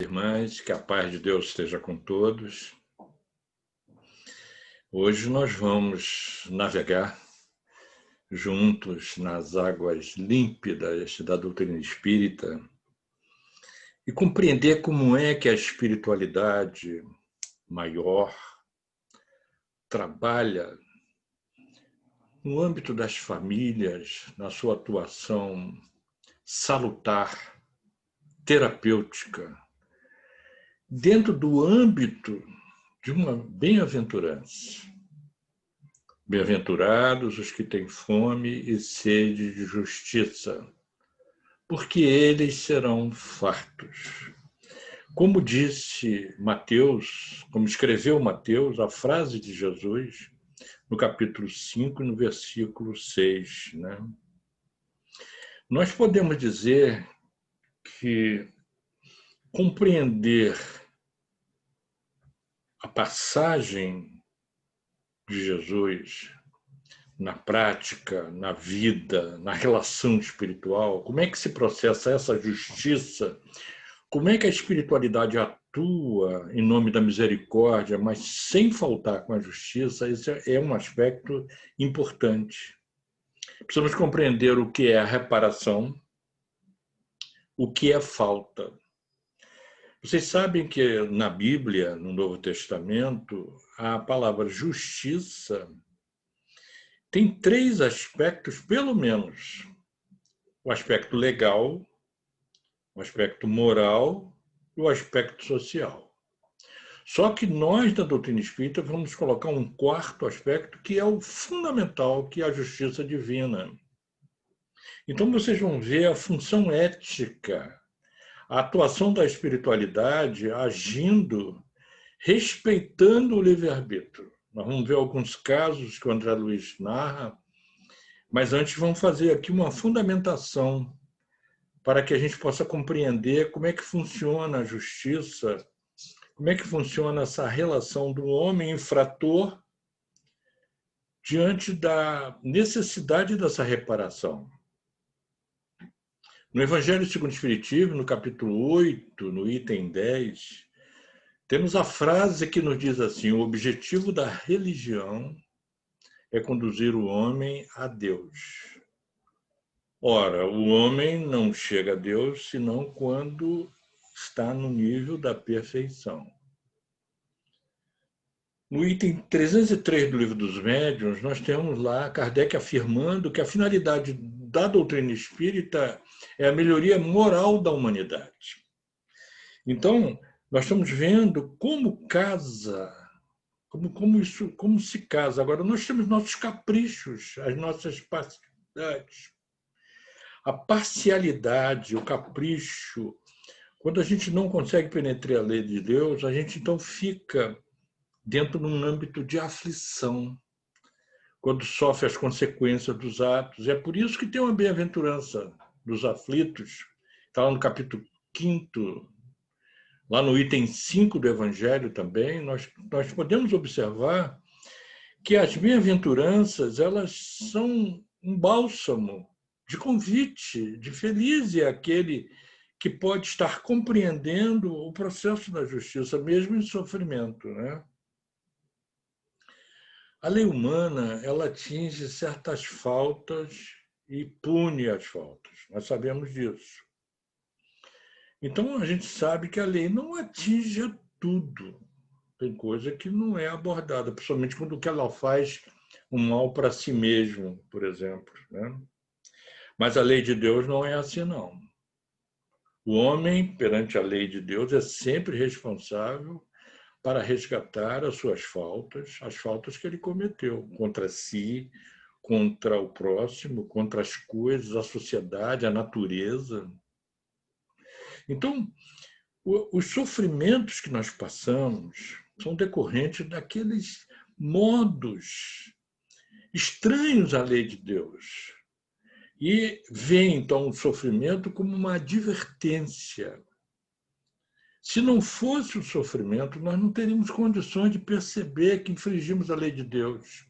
Irmãs, que a paz de Deus esteja com todos. Hoje nós vamos navegar juntos nas águas límpidas da doutrina espírita e compreender como é que a espiritualidade maior trabalha no âmbito das famílias, na sua atuação salutar, terapêutica, dentro do âmbito de uma bem-aventurança. Bem-aventurados os que têm fome e sede de justiça, porque eles serão fartos. Como disse Mateus, como escreveu Mateus, a frase de Jesus, no capítulo 5, no versículo 6, né? Nós podemos dizer que compreender a passagem de Jesus na prática, na vida, na relação espiritual, como é que se processa essa justiça, como é que a espiritualidade atua em nome da misericórdia, mas sem faltar com a justiça, esse é um aspecto importante. Precisamos compreender o que é a reparação, o que é falta. Vocês sabem que na Bíblia, no Novo Testamento, a palavra justiça tem 3 aspectos, pelo menos. O aspecto legal, o aspecto moral e o aspecto social. Só que nós, da doutrina espírita, vamos colocar um 4º aspecto, que é o fundamental, que é a justiça divina. Então, vocês vão ver a função ética, a atuação da espiritualidade agindo, respeitando o livre-arbítrio. Nós vamos ver alguns casos que o André Luiz narra, mas antes vamos fazer aqui uma fundamentação para que a gente possa compreender como é que funciona a justiça, como é que funciona essa relação do homem infrator diante da necessidade dessa reparação. No Evangelho segundo o Espiritismo, no capítulo 8, no item 10, temos a frase que nos diz assim: o objetivo da religião é conduzir o homem a Deus. Ora, o homem não chega a Deus senão quando está no nível da perfeição. No item 303 do Livro dos Médiuns, nós temos lá Kardec afirmando que a finalidade da doutrina espírita é a melhoria moral da humanidade. Então, nós estamos vendo como casa, como se casa. Agora, nós temos nossos caprichos, as nossas parcialidades. A parcialidade, o capricho, quando a gente não consegue penetrar a lei de Deus, a gente então fica dentro de um âmbito de aflição, quando sofre as consequências dos atos. É por isso que tem uma bem-aventurança dos aflitos, está lá no capítulo 5º, lá no item 5 do Evangelho também, nós podemos observar que as bem-aventuranças, elas são um bálsamo de convite, de feliz é aquele que pode estar compreendendo o processo da justiça, mesmo em sofrimento, né? A lei humana, ela atinge certas faltas e pune as faltas. Nós sabemos disso. Então, a gente sabe que a lei não atinge tudo. Tem coisa que não é abordada, principalmente quando o que ela faz um mal para si mesmo, por exemplo, né? Mas a lei de Deus não é assim, não. O homem, perante a lei de Deus, é sempre responsável para resgatar as suas faltas, as faltas que ele cometeu contra si, contra o próximo, contra as coisas, a sociedade, a natureza. Então, os sofrimentos que nós passamos são decorrentes daqueles modos estranhos à lei de Deus. E vê, então, o sofrimento como uma advertência. Se não fosse o sofrimento, nós não teríamos condições de perceber que infringimos a lei de Deus.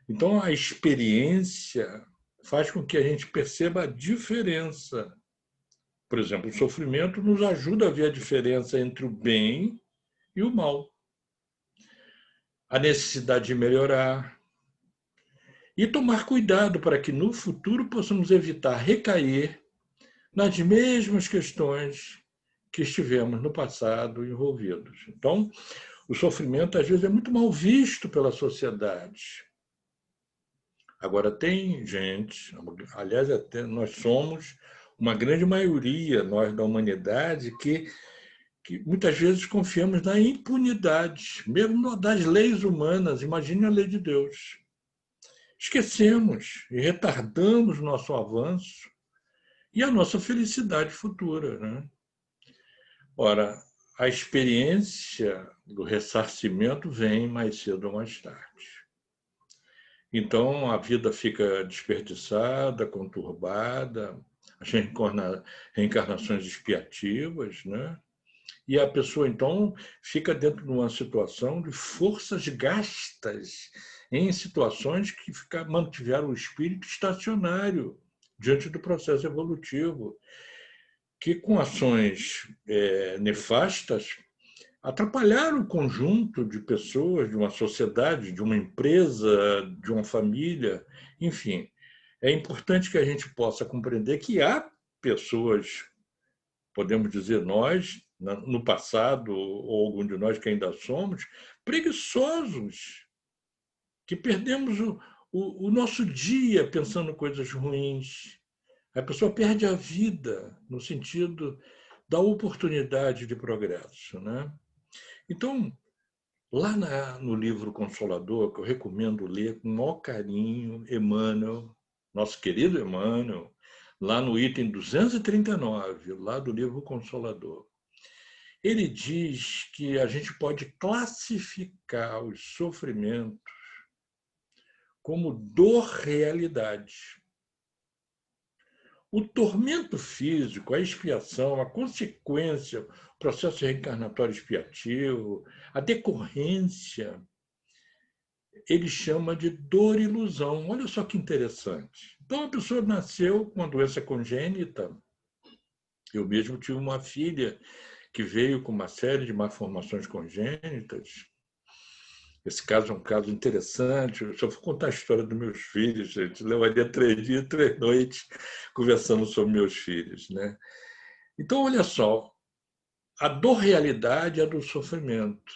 Então, a experiência faz com que a gente perceba a diferença Por exemplo, o sofrimento nos ajuda a ver a diferença entre o bem e o mal, a necessidade de melhorar e tomar cuidado para que no futuro possamos evitar recair nas mesmas questões que estivemos no passado envolvidos. Então, o sofrimento às vezes é muito mal visto pela sociedade. Agora, tem gente, aliás, até nós somos uma grande maioria, nós da humanidade, que muitas vezes confiamos na impunidade, mesmo das leis humanas, imagine a lei de Deus. Esquecemos e retardamos nosso avanço e a nossa felicidade futura, né? Ora, a experiência do ressarcimento vem mais cedo ou mais tarde. Então, a vida fica desperdiçada, conturbada, as reencarnações expiativas, né? E a pessoa, então, fica dentro de uma situação de forças gastas em situações que mantiveram o espírito estacionário diante do processo evolutivo, que com ações nefastas atrapalharam o conjunto de pessoas, de uma sociedade, de uma empresa, de uma família, enfim. É importante que a gente possa compreender que há pessoas, podemos dizer nós, no passado, ou algum de nós que ainda somos, preguiçosos, que perdemos o nosso dia pensando coisas ruins. A pessoa perde a vida no sentido da oportunidade de progresso, né? Então, lá no livro Consolador, que eu recomendo ler com o maior carinho, Emmanuel, nosso querido Emmanuel, lá no item 239, lá do livro Consolador, ele diz que a gente pode classificar os sofrimentos como dor-realidade. O tormento físico, a expiação, a consequência, o processo reencarnatório expiativo, a decorrência, ele chama de dor-ilusão. Olha só que interessante. Então, a pessoa nasceu com uma doença congênita. Eu mesmo tive uma filha que veio com uma série de malformações congênitas. Esse caso é um caso interessante. Eu só vou contar a história dos meus filhos, gente. Levaria 3 dias, 3 noites conversando sobre meus filhos, né? Então, olha só, a dor-realidade é a do sofrimento.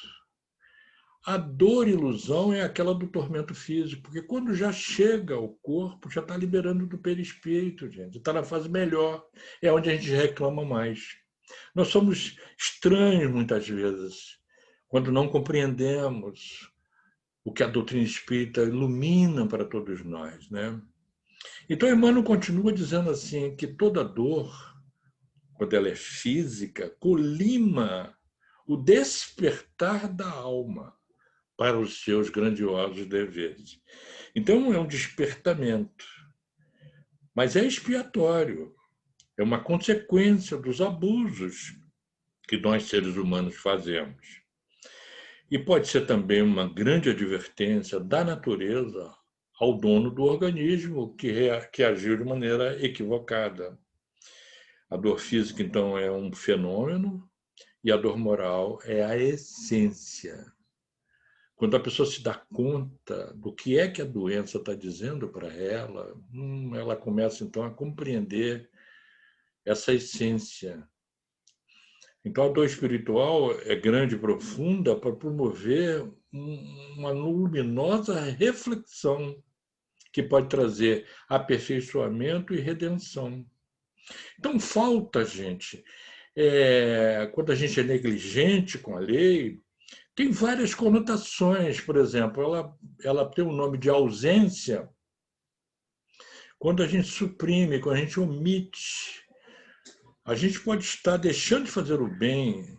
A dor-ilusão é aquela do tormento físico, porque quando já chega ao corpo, já está liberando do perispírito, gente. Está na fase melhor, é onde a gente reclama mais. Nós somos estranhos, muitas vezes, quando não compreendemos o que a doutrina espírita ilumina para todos nós, né? Então, Emmanuel continua dizendo assim que toda dor, quando ela é física, colima o despertar da alma para os seus grandiosos deveres. Então, é um despertamento, mas é expiatório, é uma consequência dos abusos que nós, seres humanos, fazemos. E pode ser também uma grande advertência da natureza ao dono do organismo que agiu de maneira equivocada. A dor física, então, é um fenômeno e a dor moral é a essência. Quando a pessoa se dá conta do que é que a doença está dizendo para ela começa, então, a compreender essa essência. Então, a dor espiritual é grande e profunda para promover uma luminosa reflexão que pode trazer aperfeiçoamento e redenção. Então, falta, gente, quando a gente é negligente com a lei, tem várias conotações. Por exemplo, ela tem o nome de ausência quando a gente suprime, quando a gente omite. A gente pode estar deixando de fazer o bem,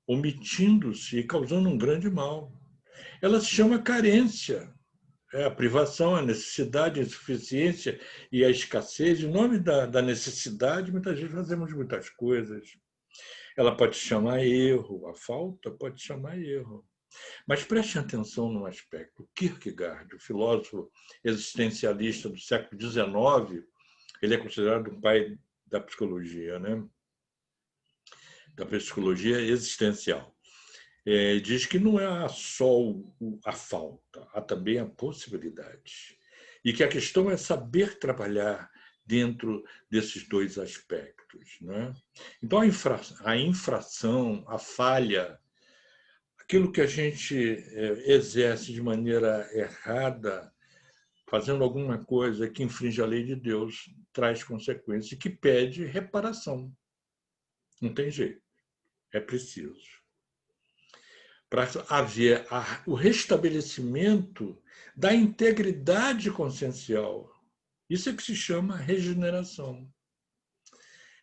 omitindo-se e causando um grande mal. Ela se chama carência. A privação, a necessidade, a insuficiência e a escassez. Em nome da necessidade, muitas vezes fazemos muitas coisas. Ela pode chamar erro, a falta pode chamar erro. Mas preste atenção num aspecto. Kierkegaard, o filósofo existencialista do século XIX, ele é considerado o pai da psicologia, né? da psicologia existencial. Diz que não é só a falta, há também a possibilidade. E que a questão é saber trabalhar dentro desses dois aspectos. Né? Então, a infração, a falha, aquilo que a gente exerce de maneira errada, fazendo alguma coisa que infringe a lei de Deus, traz consequências e que pede reparação. Não tem jeito, é preciso. Para haver o restabelecimento da integridade consciencial. Isso é que se chama regeneração.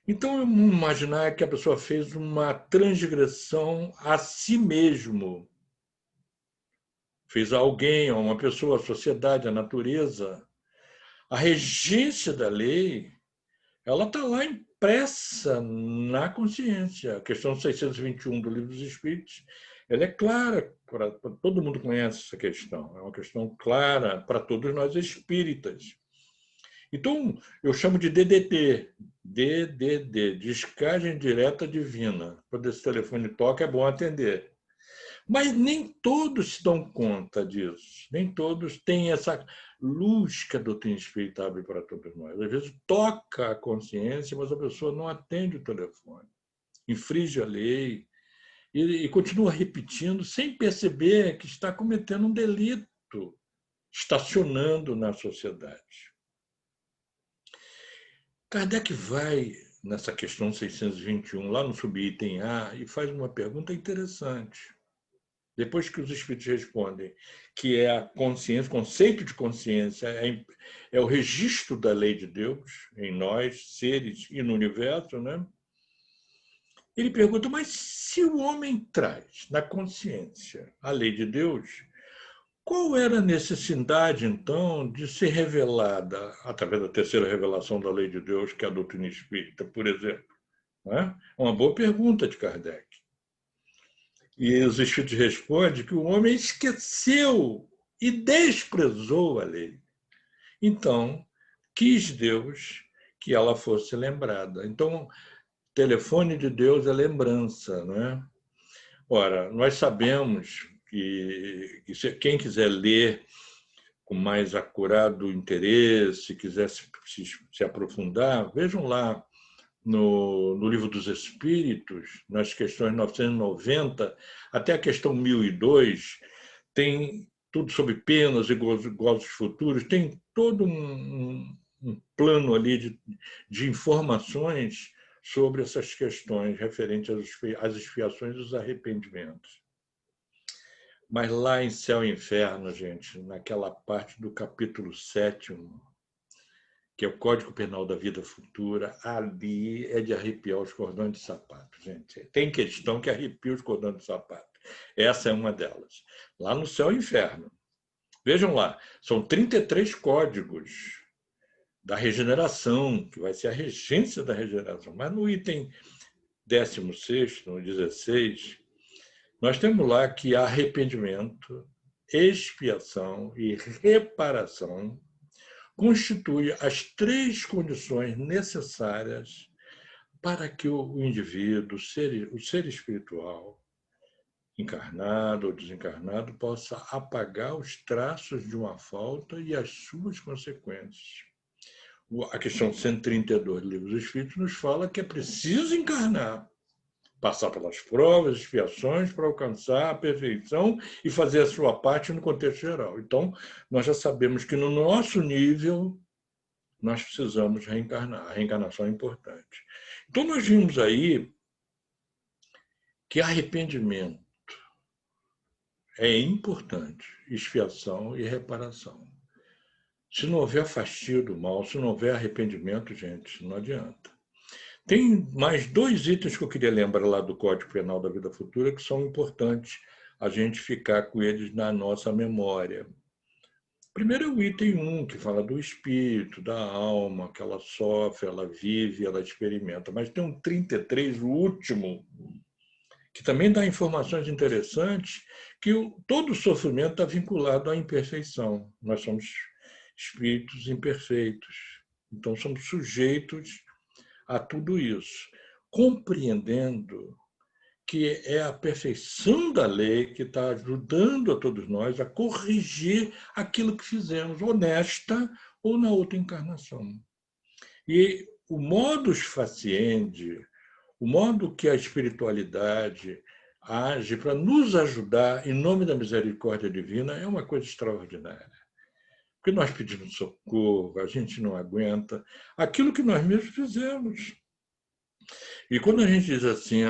Então, vamos imaginar que a pessoa fez uma transgressão a si mesmo. Fez a alguém, a uma pessoa, a sociedade, a natureza. A regência da lei, ela está lá impressa na consciência. A questão 621 do Livro dos Espíritos, ela é clara, todo mundo conhece essa questão. É uma questão clara para todos nós espíritas. Então, eu chamo de DDD, descagem direta divina. Quando esse telefone toca, é bom atender. Mas nem todos se dão conta disso, nem todos têm essa luz que a doutrina espírita abre para todos nós. Às vezes toca a consciência, mas a pessoa não atende o telefone, infringe a lei e continua repetindo sem perceber que está cometendo um delito, estacionando na sociedade. Kardec vai nessa questão 621, lá no subitem A, e faz uma pergunta interessante. Depois que os espíritos respondem que é a consciência, o conceito de consciência é o registro da lei de Deus em nós, seres e no universo, né? Ele pergunta, mas se o homem traz na consciência a lei de Deus, qual era a necessidade, então, de ser revelada através da terceira revelação da lei de Deus, que é a doutrina espírita, por exemplo? É uma boa pergunta de Kardec. E os Espíritos respondem que o homem esqueceu e desprezou a lei. Então, quis Deus que ela fosse lembrada. Então, telefone de Deus é lembrança, não é? Ora, nós sabemos que quem quiser ler com mais acurado interesse, quiser se aprofundar, vejam lá no Livro dos Espíritos, nas questões 990 até a questão 1002, tem tudo sobre penas e gozos futuros, tem todo um plano ali de informações sobre essas questões referentes às expiações e os arrependimentos. Mas lá em Céu e Inferno, gente, naquela parte do capítulo 7º, que é o Código Penal da Vida Futura, ali é de arrepiar os cordões de sapato, gente. Tem questão que arrepia os cordões de sapato. Essa é uma delas. Lá no Céu e Inferno. Vejam lá, são 33 códigos da regeneração, que vai ser a regência da regeneração. Mas no item 16º, no 16, nós temos lá que arrependimento, expiação e reparação constitui as 3 condições necessárias para que o indivíduo, o ser espiritual, encarnado ou desencarnado, possa apagar os traços de uma falta e as suas consequências. A questão 132 do Livro dos Espíritos nos fala que é preciso encarnar, passar pelas provas, expiações para alcançar a perfeição e fazer a sua parte no contexto geral. Então, nós já sabemos que no nosso nível nós precisamos reencarnar. A reencarnação é importante. Então, nós vimos aí que arrependimento é importante, expiação e reparação. Se não houver fastio do mal, se não houver arrependimento, gente, não adianta. Tem mais 2 itens que eu queria lembrar lá do Código Penal da Vida Futura que são importantes a gente ficar com eles na nossa memória. Primeiro é o item 1, que fala do espírito, da alma, que ela sofre, ela vive, ela experimenta. Mas tem um 33, o último, que também dá informações interessantes, que todo sofrimento está vinculado à imperfeição. Nós somos espíritos imperfeitos. Então, somos sujeitos a tudo isso. Compreendendo que é a perfeição da lei que está ajudando a todos nós a corrigir aquilo que fizemos, ou nesta ou na outra encarnação. E o modus faciendi, o modo que a espiritualidade age para nos ajudar em nome da misericórdia divina é uma coisa extraordinária. Porque nós pedimos socorro, a gente não aguenta aquilo que nós mesmos fizemos. E quando a gente diz assim,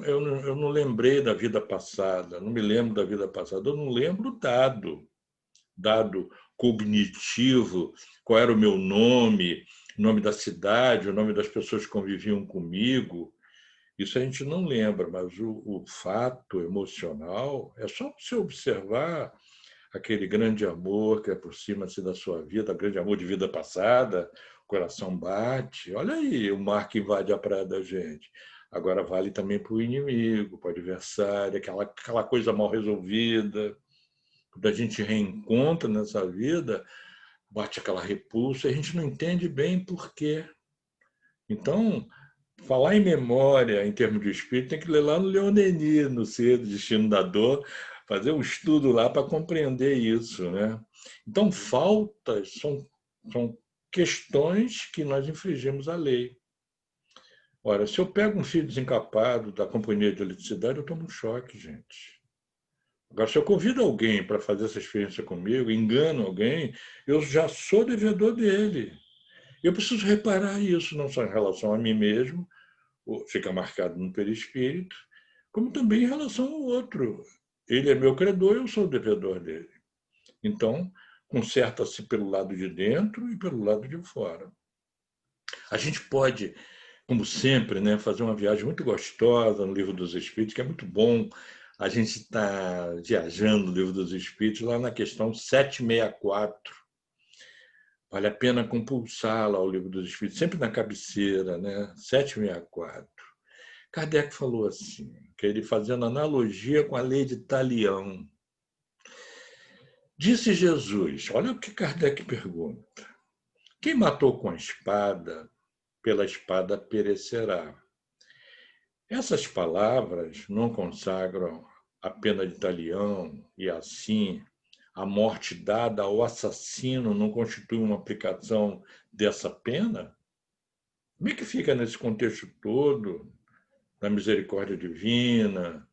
eu não lembrei da vida passada, não me lembro da vida passada, eu não lembro o dado cognitivo, qual era o meu nome, o nome da cidade, o nome das pessoas que conviviam comigo. Isso a gente não lembra, mas o fato emocional é só você observar aquele grande amor que aproxima-se da sua vida, grande amor de vida passada, o coração bate. Olha aí, o mar que invade a praia da gente. Agora vale também para o inimigo, para o adversário, aquela coisa mal resolvida. Quando a gente reencontra nessa vida, bate aquela repulsa, e a gente não entende bem por quê. Então, falar em memória, em termos de espírito, tem que ler lá no Leon Denis, no Ser do Destino da Dor, fazer um estudo lá para compreender isso, né? Então, faltas são questões que nós infringimos a lei. Ora, se eu pego um fio desencapado da companhia de eletricidade, eu tomo um choque, gente. Agora, se eu convido alguém para fazer essa experiência comigo, engano alguém, eu já sou devedor dele. Eu preciso reparar isso, não só em relação a mim mesmo, fica marcado no perispírito, como também em relação ao outro. Ele é meu credor, eu sou o devedor dele. Então, conserta-se pelo lado de dentro e pelo lado de fora. A gente pode, como sempre, né, fazer uma viagem muito gostosa no Livro dos Espíritos, que é muito bom. A gente está viajando no Livro dos Espíritos lá na questão 764. Vale a pena compulsar lá o Livro dos Espíritos, sempre na cabeceira, né? 764. Kardec falou assim, que ele fazendo analogia com a lei de Talião. Disse Jesus, olha o que Kardec pergunta, quem matou com a espada, pela espada perecerá. Essas palavras não consagram a pena de Talião e assim a morte dada ao assassino não constitui uma aplicação dessa pena? Como é que fica nesse contexto todo da misericórdia divina,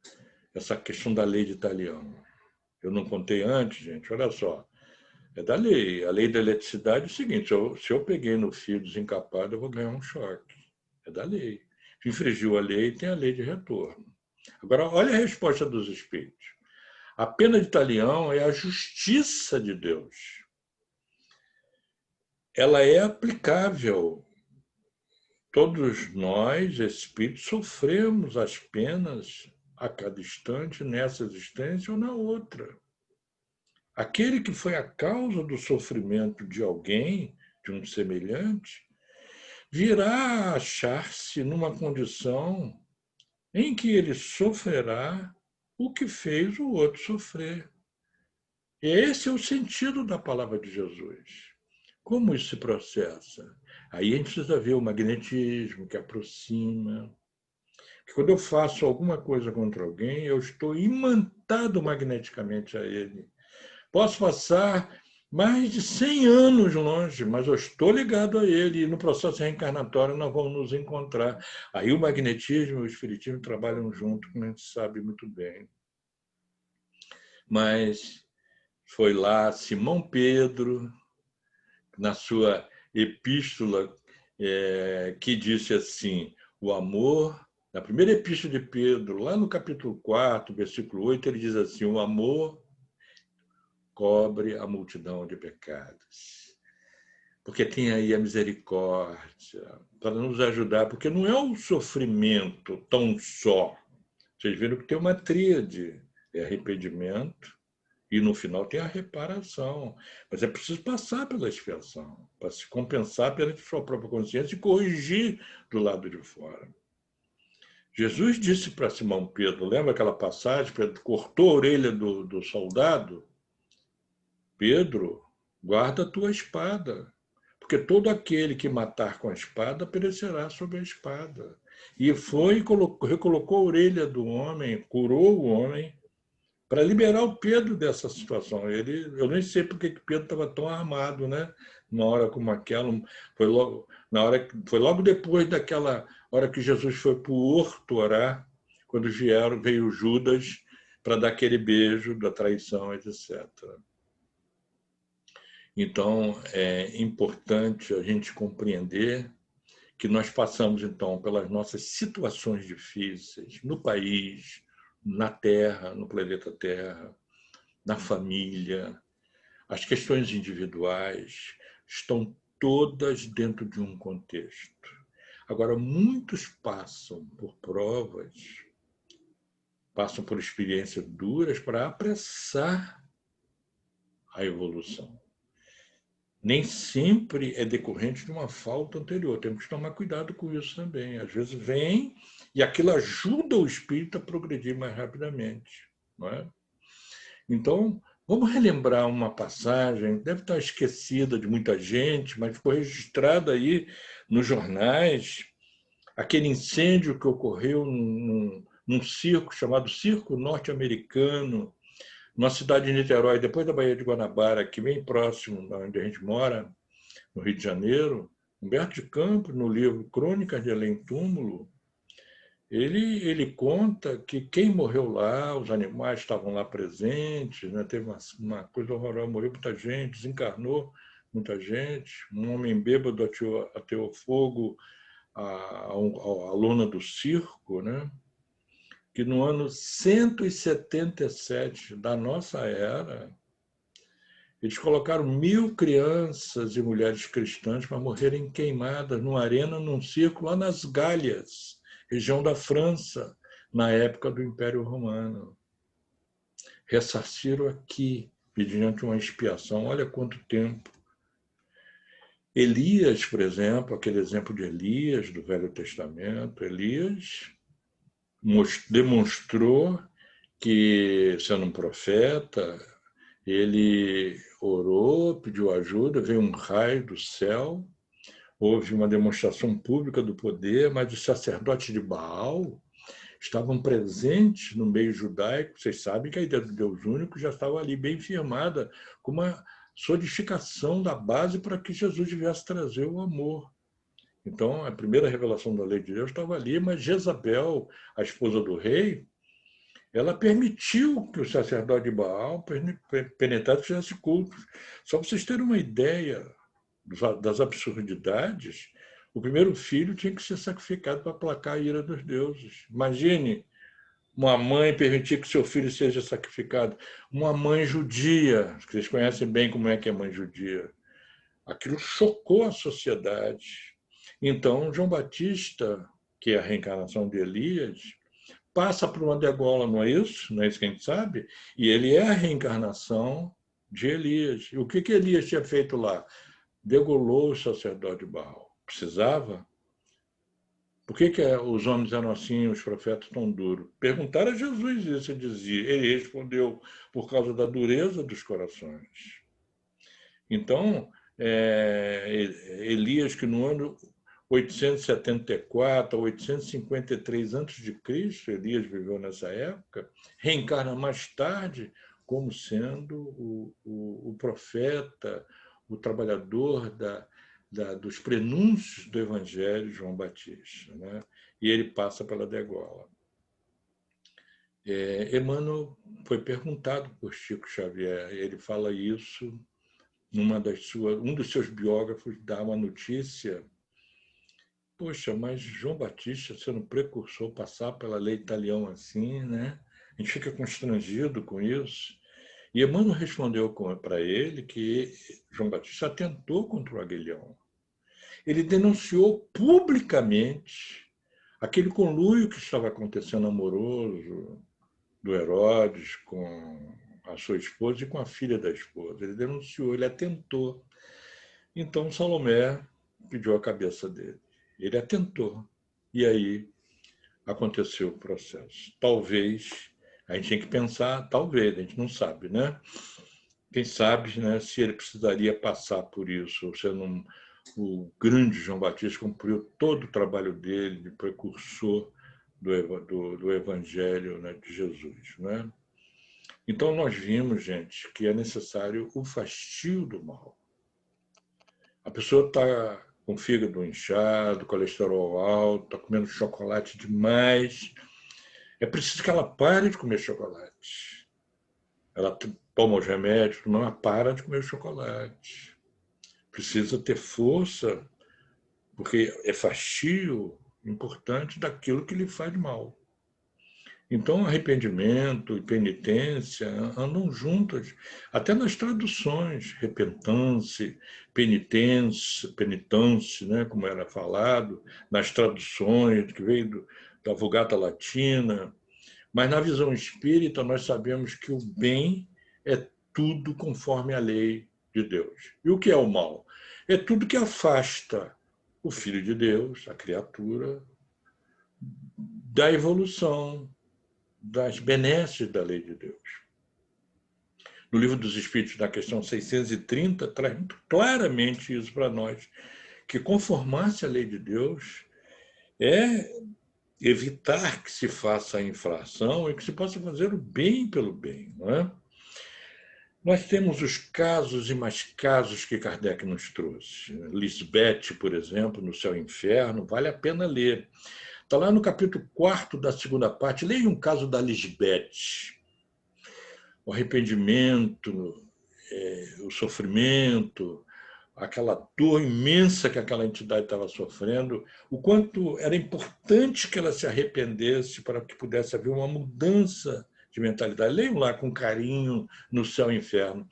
essa questão da lei de Talião? Eu não contei antes, gente, olha só. É da lei. A lei da eletricidade é o seguinte, se eu peguei no fio desencapado, eu vou ganhar um choque. É da lei. Se infringiu a lei, tem a lei de retorno. Agora, olha a resposta dos espíritos. A pena de Talião é a justiça de Deus. Ela é aplicável. Todos nós, espíritos, sofremos as penas a cada instante, nessa existência ou na outra. Aquele que foi a causa do sofrimento de alguém, de um semelhante, virá a achar-se numa condição em que ele sofrerá o que fez o outro sofrer. Esse é o sentido da palavra de Jesus. Como isso se processa? Aí a gente precisa ver o magnetismo que aproxima. Que quando eu faço alguma coisa contra alguém, eu estou imantado magneticamente a ele. Posso passar mais de 100 anos longe, mas eu estou ligado a ele e no processo reencarnatório nós vamos nos encontrar. Aí o magnetismo e o espiritismo trabalham junto, como a gente sabe muito bem. Mas foi lá Simão Pedro, na sua epístola, que disse assim, o amor, na primeira epístola de Pedro, lá no capítulo 4, versículo 8, ele diz assim, o amor cobre a multidão de pecados. Porque tem aí a misericórdia para nos ajudar, porque não é o sofrimento tão só. Vocês viram que tem uma tríade, é arrependimento e no final tem a reparação. Mas é preciso passar pela expiação, para se compensar pela sua própria consciência e corrigir do lado de fora. Jesus disse para Simão Pedro, lembra aquela passagem, Pedro cortou a orelha do soldado? Pedro, guarda a tua espada, porque todo aquele que matar com a espada perecerá sob a espada. E foi e recolocou a orelha do homem, curou o homem, para liberar o Pedro dessa situação. Eu nem sei porque que Pedro estava tão armado, né? Uma hora como aquela, foi logo depois daquela hora que Jesus foi para o horto orar, quando veio Judas para dar aquele beijo da traição, etc. Então, é importante a gente compreender que nós passamos, então, pelas nossas situações difíceis no país, na Terra, no planeta Terra, na família. As questões individuais estão todas dentro de um contexto. Agora, muitos passam por provas, passam por experiências duras para apressar a evolução. Nem sempre é decorrente de uma falta anterior. Temos que tomar cuidado com isso também. Às vezes vem e aquilo ajuda o espírito a progredir mais rapidamente. Não é? Então, vamos relembrar uma passagem, deve estar esquecida de muita gente, mas ficou registrada aí nos jornais, aquele incêndio que ocorreu num circo chamado Circo Norte-Americano, numa cidade de Niterói, depois da Baía de Guanabara, aqui bem próximo de onde a gente mora, no Rio de Janeiro. Humberto de Campos, no livro Crônicas de Além Túmulo, ele conta que quem morreu lá, os animais estavam lá presentes, né? Teve uma coisa horrorosa, morreu muita gente, desencarnou muita gente. Um homem bêbado ateou fogo à lona do circo, né? Que no ano 177 da nossa era, eles colocaram 1.000 crianças e mulheres cristãs para morrerem queimadas numa arena, num circo, lá nas Gálias, região da França, na época do Império Romano. Ressarciram aqui, mediante uma expiação. Olha quanto tempo. Elias, por exemplo, aquele exemplo de Elias, do Velho Testamento, Elias demonstrou que, sendo um profeta, ele orou, pediu ajuda, veio um raio do céu, houve uma demonstração pública do poder, mas os sacerdotes de Baal estavam presentes no meio judaico. Vocês sabem que a ideia do Deus único já estava ali bem firmada, com uma solidificação da base para que Jesus viesse trazer o amor. Então, a primeira revelação da lei de Deus estava ali, mas Jezabel, a esposa do rei, ela permitiu que o sacerdote de Baal penetrasse e fizesse cultos. Só para vocês terem uma ideia das absurdidades, o primeiro filho tinha que ser sacrificado para aplacar a ira dos deuses. Imagine uma mãe permitir que seu filho seja sacrificado. Uma mãe judia, vocês conhecem bem como é que é mãe judia. Aquilo chocou a sociedade. Então, João Batista, que é a reencarnação de Elias, passa por uma degola, não é isso? Não é isso que a gente sabe? E ele é a reencarnação de Elias. E o que Elias tinha feito lá? Degolou o sacerdote de Baal. Precisava? Por que os homens eram assim, os profetas tão duros? Perguntaram a Jesus isso, ele respondeu, por causa da dureza dos corações. Então, Elias, que no ano 874 a 853 a.C., Elias viveu nessa época, reencarna mais tarde como sendo o profeta, o trabalhador dos prenúncios do Evangelho, João Batista. Né? E ele passa pela degola. Emmanuel foi perguntado por Chico Xavier, ele fala isso um dos seus biógrafos dá uma notícia. Poxa, mas João Batista sendo precursor, passar pela lei Talião assim, né? A gente fica constrangido com isso. E Emmanuel respondeu para ele que João Batista atentou contra o aguilhão. Ele denunciou publicamente aquele conluio que estava acontecendo amoroso do Herodes com a sua esposa e com a filha da esposa. Ele denunciou, ele atentou. Então Salomé pediu a cabeça dele. Ele atentou. E aí aconteceu o processo. Talvez, a gente tem que pensar, talvez, a gente não sabe, né? Quem sabe, né, se ele precisaria passar por isso, sendo o grande João Batista cumpriu todo o trabalho dele de precursor do Evangelho, né, de Jesus, né? Então, nós vimos, gente, que é necessário o fastio do mal. A pessoa está com o fígado inchado, colesterol alto, está comendo chocolate demais. É preciso que ela pare de comer chocolate. Ela toma os remédios, mas ela para de comer chocolate. Precisa ter força, porque é fastio importante daquilo que lhe faz mal. Então, arrependimento e penitência andam juntas, até nas traduções, repentance, penitência, né, como era falado, nas traduções que veio da Vulgata Latina. Mas na visão espírita, nós sabemos que o bem é tudo conforme a lei de Deus. E o que é o mal? É tudo que afasta o Filho de Deus, a criatura, da evolução, das benesses da lei de Deus. No Livro dos Espíritos, na questão 630, traz muito claramente isso para nós, que conformar-se à lei de Deus é evitar que se faça a infração e que se possa fazer o bem pelo bem, não é? Nós temos os casos e mais casos que Kardec nos trouxe. Lisbeth, por exemplo, no Céu e Inferno, vale a pena ler. Está lá no capítulo 4 da segunda parte. Leia um caso da Lisbeth. O arrependimento, o sofrimento, aquela dor imensa que aquela entidade estava sofrendo, o quanto era importante que ela se arrependesse para que pudesse haver uma mudança de mentalidade. Leiam lá com carinho no Céu e Inferno.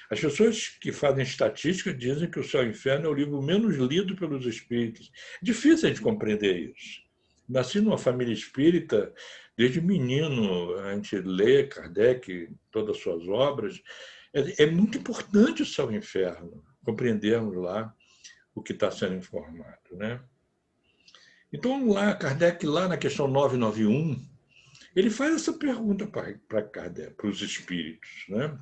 As pessoas que fazem estatística dizem que o Céu e Inferno é o livro menos lido pelos espíritos. É difícil de compreender isso. Nasci numa família espírita, desde menino, a gente lê Kardec, todas as suas obras. É muito importante o Céu e Inferno, compreendermos lá o que está sendo informado, né? Então, lá, Kardec, lá na questão 991, ele faz essa pergunta para Kardec, para os espíritos, né?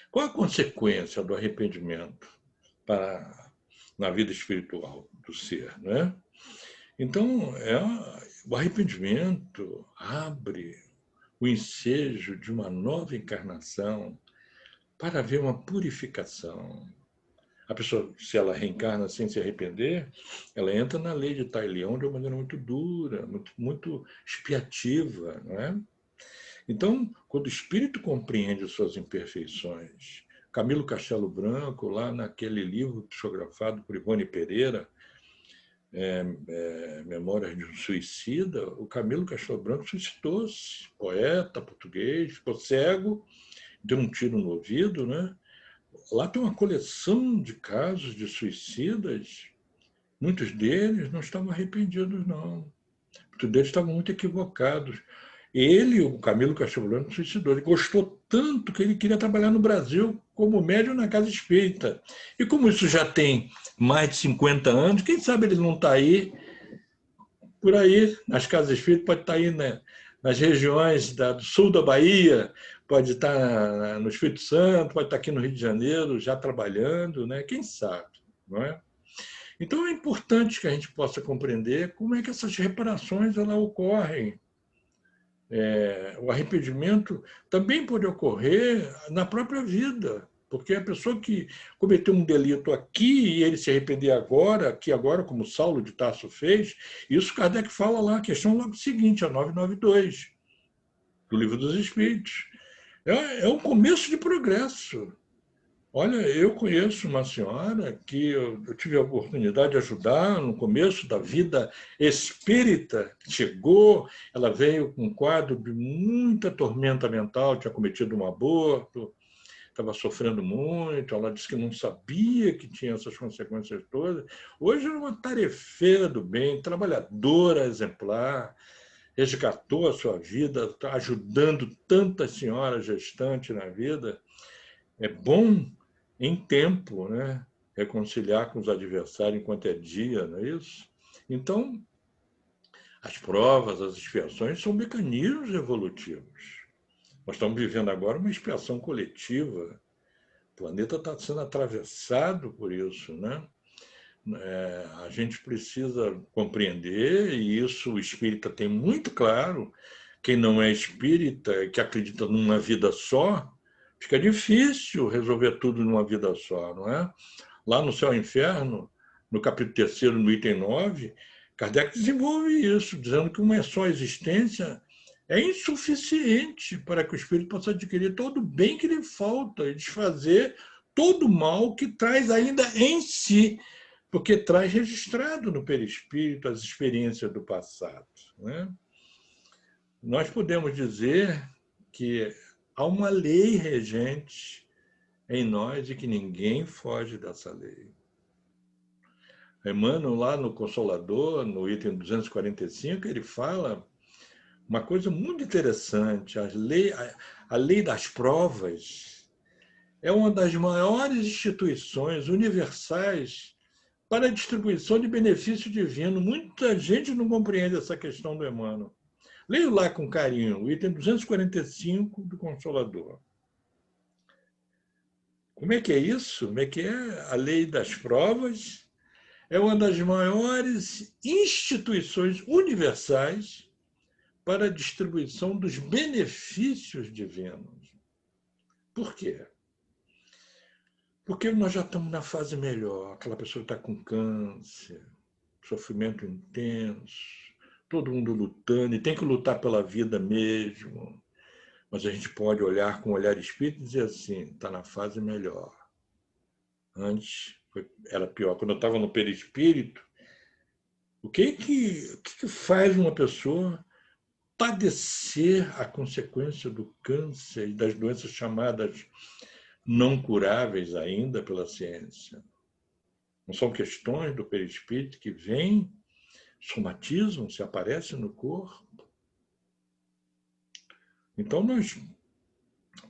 Qual a consequência do arrependimento na vida espiritual do ser, né? Então, o arrependimento abre o ensejo de uma nova encarnação para haver uma purificação. A pessoa, se ela reencarna sem se arrepender, ela entra na lei de Talião de uma maneira muito dura, muito expiativa, não é? Então, quando o espírito compreende suas imperfeições, Camilo Castelo Branco, lá naquele livro psicografado por Ivone Pereira, Memórias de um Suicida, o Camilo Castelo Branco suicidou-se, poeta português, ficou cego, deu um tiro no ouvido, né? Lá tem uma coleção de casos de suicidas, muitos deles não estavam arrependidos, não. Muitos deles estavam muito equivocados. Ele, o Camilo Castelo Branco, suicidou. Ele gostou tanto que ele queria trabalhar no Brasil como médium na Casa Espírita. E como isso já tem mais de 50 anos, quem sabe ele não está aí, por aí, nas Casas Espíritas, pode estar aí, né, nas regiões do sul da Bahia, pode estar no Espírito Santo, pode estar aqui no Rio de Janeiro, já trabalhando, né? Quem sabe, não é? Então, é importante que a gente possa compreender como é que essas reparações elas ocorrem. O arrependimento também pode ocorrer na própria vida, porque a pessoa que cometeu um delito aqui e ele se arrepender agora, aqui agora, como Saulo de Tarso fez, isso Kardec fala lá, a questão logo seguinte, a 992, do Livro dos Espíritos. É um começo de progresso. Olha, eu conheço uma senhora que eu tive a oportunidade de ajudar no começo da vida espírita. Chegou, ela veio com um quadro de muita tormenta mental, tinha cometido um aborto, estava sofrendo muito, ela disse que não sabia que tinha essas consequências todas. Hoje é uma tarefeira do bem, trabalhadora exemplar, resgatou a sua vida, está ajudando tantas senhoras gestantes na vida. É bom em tempo, né? Reconciliar com os adversários enquanto é dia, não é isso? Então, as provas, as expiações são mecanismos evolutivos. Nós estamos vivendo agora uma expiação coletiva. O planeta está sendo atravessado por isso, né? A gente precisa compreender, e isso o espírita tem muito claro. Quem não é espírita, que acredita numa vida só, fica difícil resolver tudo numa vida só, não é? Lá no Céu e Inferno, no capítulo 3º, no item 9, Kardec desenvolve isso, dizendo que uma só existência é insuficiente para que o espírito possa adquirir todo o bem que lhe falta e desfazer todo o mal que traz ainda em si, porque traz registrado no perispírito as experiências do passado, né? Nós podemos dizer que há uma lei regente em nós e que ninguém foge dessa lei. Emmanuel, lá no Consolador, no item 245, ele fala uma coisa muito interessante. A lei das provas é uma das maiores instituições universais para a distribuição de benefício divino. Muita gente não compreende essa questão do Emmanuel. Leio lá com carinho, o item 245 do Consolador. Como é que é isso? Como é que é? A lei das provas é uma das maiores instituições universais para a distribuição dos benefícios divinos. Por quê? Porque nós já estamos na fase melhor. Aquela pessoa está com câncer, sofrimento intenso, todo mundo lutando, e tem que lutar pela vida mesmo. Mas a gente pode olhar com um olhar espírita e dizer assim, está na fase melhor. Antes era pior. Quando eu estava no perispírito, o que faz uma pessoa padecer a consequência do câncer e das doenças chamadas não curáveis ainda pela ciência? Não são questões do perispírito que vêm, somatizam, se aparecem no corpo? Então, nós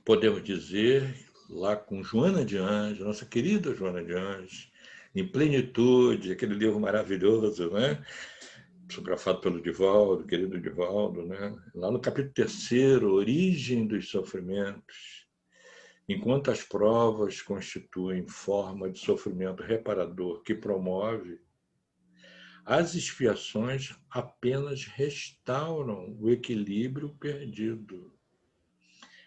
podemos dizer, lá com Joana de Anjos, nossa querida Joana de Anjos, em Plenitude, aquele livro maravilhoso, né? Psicografado pelo Divaldo, querido Divaldo, né? Lá no capítulo 3º, Origem dos Sofrimentos, enquanto as provas constituem forma de sofrimento reparador que promove, as expiações apenas restauram o equilíbrio perdido,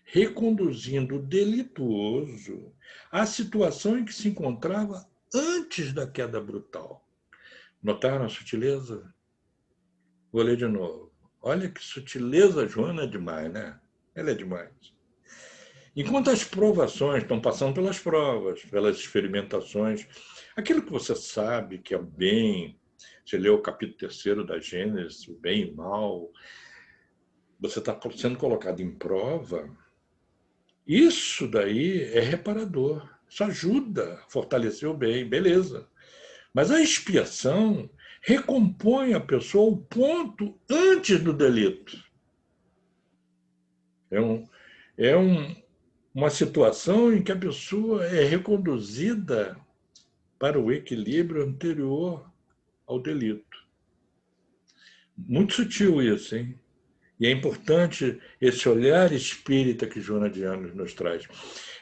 reconduzindo o delituoso à situação em que se encontrava antes da queda brutal. Notaram a sutileza? Vou ler de novo. Olha que sutileza, Joana, é demais, né? Ela é demais. Enquanto as provações estão passando pelas provas, pelas experimentações, aquilo que você sabe que é o bem, você leu o capítulo 3º da Gênesis, o bem e o mal, você está sendo colocado em prova. Isso daí é reparador, isso ajuda a fortalecer o bem, beleza. Mas a expiação recompõe a pessoa ao ponto antes do delito. É uma situação em que a pessoa é reconduzida para o equilíbrio anterior ao delito. Muito sutil isso, hein? E é importante esse olhar espírita que Joana de Anjos nos traz.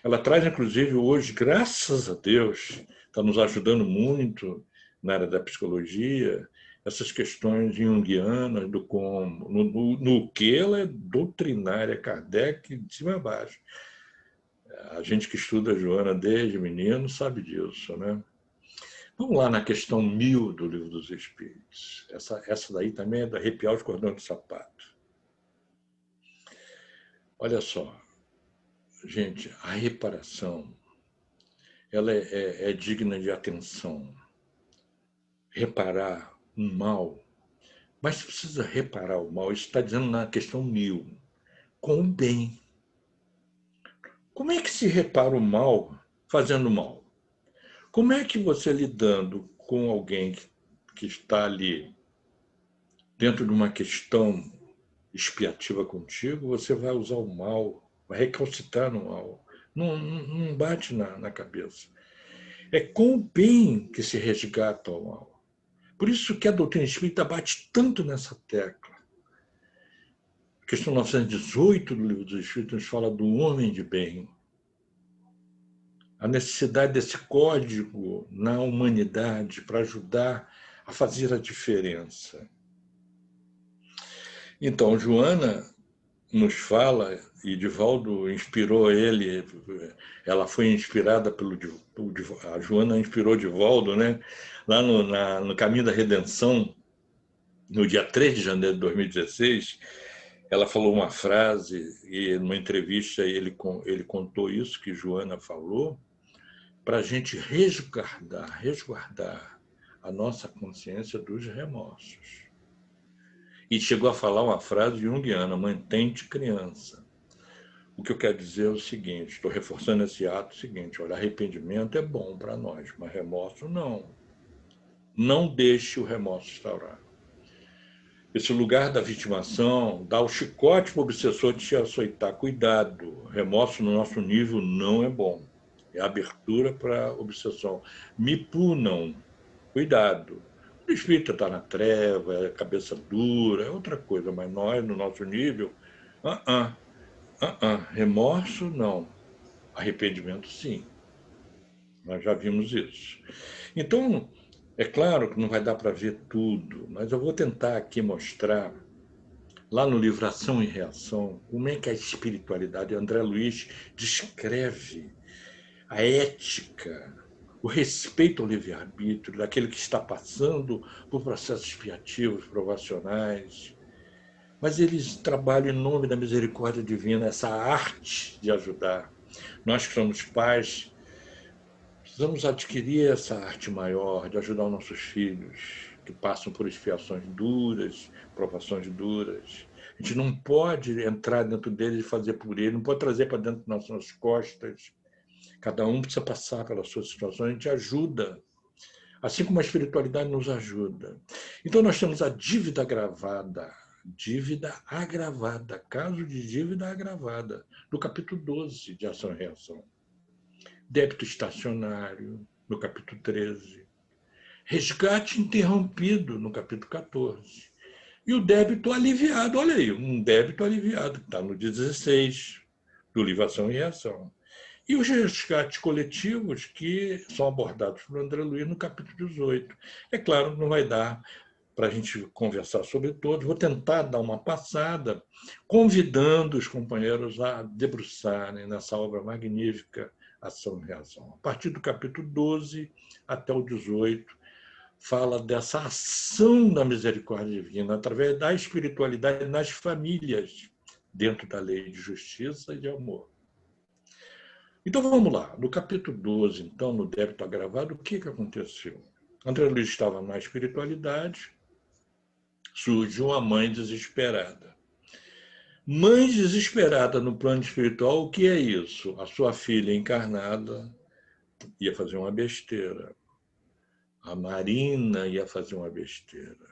Ela traz, inclusive, hoje, graças a Deus, está nos ajudando muito na área da psicologia, essas questões junguianas do como, no que ela é doutrinária, Kardec, de cima a baixo. A gente que estuda a Joana desde menino sabe disso, né? Vamos lá na questão 1000 do Livro dos Espíritos. Essa daí também é de arrepiar os cordões do sapato. Olha só, gente, a reparação ela é digna de atenção. Reparar um mal, mas precisa reparar o mal, isso está dizendo na questão 1000, com o bem. Como é que se repara o mal fazendo mal? Como é que você lidando com alguém que está ali dentro de uma questão expiativa contigo, você vai usar o mal, vai recalcitrar no mal? Não bate na cabeça. É com o bem que se resgata o mal. Por isso que a doutrina espírita bate tanto nessa tecla. A questão 918 do Livro dos Espíritos nos fala do homem de bem. a necessidade desse código na humanidade para ajudar a fazer a diferença. Então, Joana nos fala, e Divaldo inspirou ele, ela foi inspirada a Joana inspirou Divaldo, né? Lá no Caminho da Redenção, no dia 3 de janeiro de 2016, ela falou uma frase, e numa entrevista ele contou isso que Joana falou, para a gente resguardar a nossa consciência dos remorsos. E chegou a falar uma frase junguiana: mantém-te criança. O que eu quero dizer é o seguinte, estou reforçando esse ato seguinte: olha, arrependimento é bom para nós, mas remorso não. Não deixe o remorso instaurar. Esse lugar da vitimação, dá o chicote para o obsessor de te açoitar. Cuidado, remorso no nosso nível não é bom. É abertura para a obsessão. Me punam, cuidado. O espírito está na treva, é cabeça dura, é outra coisa, mas nós, no nosso nível, remorso não. Arrependimento, sim. Nós já vimos isso. Então, é claro que não vai dar para ver tudo, mas eu vou tentar aqui mostrar, lá no livro Ação e Reação, como é que a espiritualidade, André Luiz descreve a ética, o respeito ao livre-arbítrio daquele que está passando por processos expiativos, provacionais, mas eles trabalham em nome da misericórdia divina, essa arte de ajudar. Nós que somos pais, precisamos adquirir essa arte maior de ajudar os nossos filhos que passam por expiações duras, provações duras. A gente não pode entrar dentro deles e fazer por ele, não pode trazer para dentro das nossas costas. Cada um precisa passar pela sua situação, a gente ajuda, assim como a espiritualidade nos ajuda. Então, nós temos a dívida agravada, caso de dívida agravada, do capítulo 12 de Ação e Reação. Débito estacionário, no capítulo 13. Resgate interrompido, no capítulo 14. E o débito aliviado, olha aí, um débito aliviado, que está no 16, do livro Ação e Reação. E os resgates coletivos que são abordados por André Luiz no capítulo 18. É claro, não vai dar para a gente conversar sobre todos, vou tentar dar uma passada, convidando os companheiros a debruçarem nessa obra magnífica, Ação e Reação. A partir do capítulo 12 até o 18, fala dessa ação da misericórdia divina através da espiritualidade nas famílias, dentro da lei de justiça e de amor. Então, vamos lá. No capítulo 12, então, no débito agravado, o que aconteceu? André Luiz estava na espiritualidade, surge uma mãe desesperada. Mãe desesperada no plano espiritual, o que é isso? A sua filha encarnada ia fazer uma besteira. A Marina ia fazer uma besteira.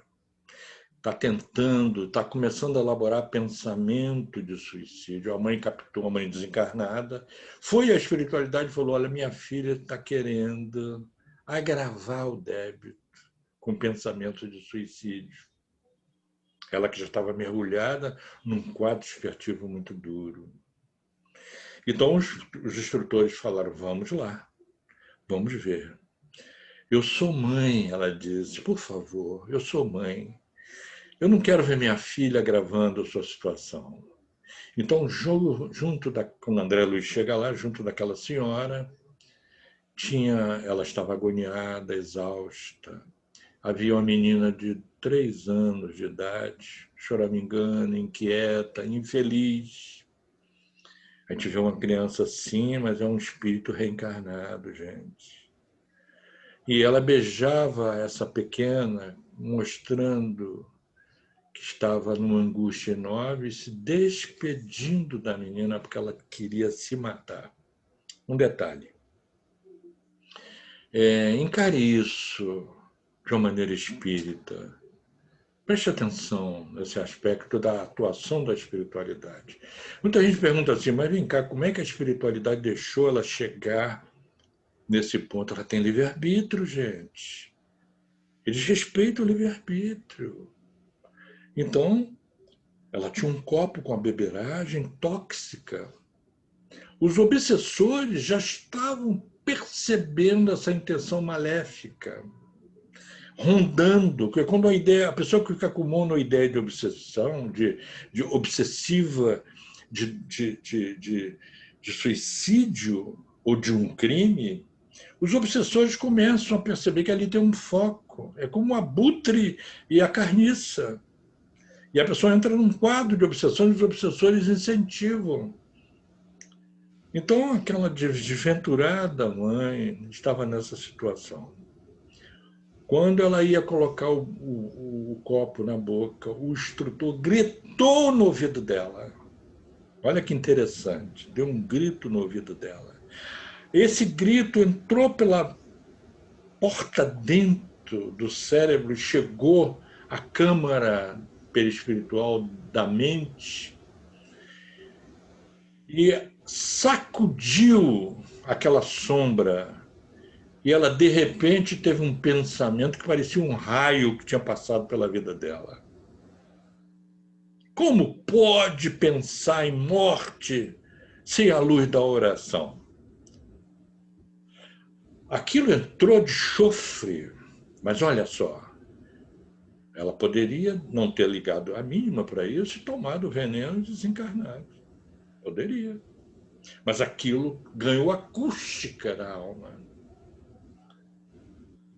Está começando a elaborar pensamento de suicídio. A mãe captou, a mãe desencarnada, foi à espiritualidade e falou: olha, minha filha está querendo agravar o débito com pensamento de suicídio. Ela que já estava mergulhada num quadro expiativo muito duro. Então os instrutores falaram: vamos lá, vamos ver. Eu sou mãe, ela disse, por favor, eu sou mãe. Eu não quero ver minha filha agravando a sua situação. Então, quando André Luiz chega lá, junto daquela senhora, ela estava agoniada, exausta. Havia uma menina de 3 anos de idade, choramingando, inquieta, infeliz. A gente vê uma criança assim, mas é um espírito reencarnado, gente. E ela beijava essa pequena, mostrando que estava numa angústia enorme, se despedindo da menina porque ela queria se matar. Um detalhe. Encare isso de uma maneira espírita. Preste atenção nesse aspecto da atuação da espiritualidade. Muita gente pergunta assim, mas vem cá, como é que a espiritualidade deixou ela chegar nesse ponto? Ela tem livre-arbítrio, gente. Eles respeitam o livre-arbítrio. Então, ela tinha um copo com a beberagem tóxica. Os obsessores já estavam percebendo essa intenção maléfica, rondando, porque quando a pessoa que fica com monoideia de obsessão, de obsessiva, de suicídio ou de um crime, os obsessores começam a perceber que ali tem um foco. É como o abutre e a carniça. E a pessoa entra num quadro de obsessões, os obsessores incentivam. Então, aquela desventurada mãe estava nessa situação. Quando ela ia colocar o copo na boca, o instrutor gritou no ouvido dela. Olha que interessante, deu um grito no ouvido dela. Esse grito entrou pela porta dentro do cérebro, chegou à câmara perispiritual da mente e sacudiu aquela sombra. E ela, de repente, teve um pensamento que parecia um raio que tinha passado pela vida dela. Como pode pensar em morte sem a luz da oração? Aquilo entrou de chofre, mas olha só, ela poderia não ter ligado a mínima para isso e tomado o veneno e desencarnado. Poderia. Mas aquilo ganhou acústica na alma.